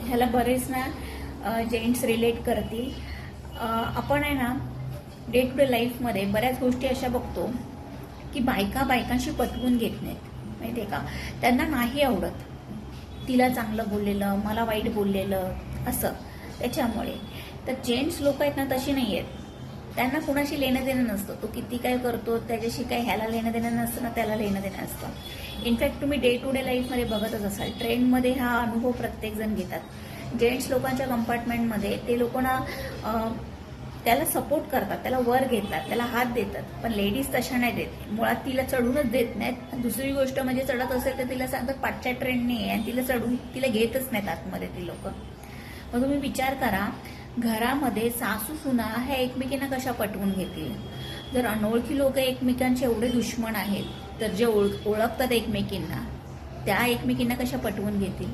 ह्याला बरेच ना जेंट्स रिलेट करतील. आपण आहे ना डे टू डे लाईफमध्ये बऱ्याच गोष्टी अशा बघतो की बायकांशी पटवून घेत नाहीत, माहिती आहे का. त्यांना नाही आवडत तिला चांगलं बोललेलं, मला वाईट बोललेलं असं. त्याच्यामुळे तर जेंट्स लोक आहेत ना तशी नाही आहेत. त्यांना कुणाशी लेणं देणं नसतं. तो किती काय करतो त्याच्याशी काय ह्याला लेणं देणं नसतं ना त्याला लेणं देणं असतं. इनफॅक्ट तुम्ही डे टू डे लाईफमध्ये बघतच असाल, ट्रेनमध्ये हा अनुभव प्रत्येकजण घेतात. जेंट्स लोकांच्या कंपार्टमेंटमध्ये ते लोकांना त्याला सपोर्ट करतात, त्याला वर घेतात, त्याला हात देतात. पण लेडीज तशा नाही देत. मुळात तिला चढूनच देत नाहीत. दुसरी गोष्ट म्हणजे चढत असेल तर तिला सांगतात पाठच्या ट्रेनने आहे आणि तिला घेतच नाहीत आतमध्ये ती लोक. मग तुम्ही विचार करा, घरामध्ये सासू सुना ह्या एकमेकींना कशा पटवून घेतील. जर अनोळखी लोक एकमेकांचे एवढे दुश्मन आहेत तर जे ओळखतात एकमेकींना त्या एकमेकींना कशा पटवून घेतील.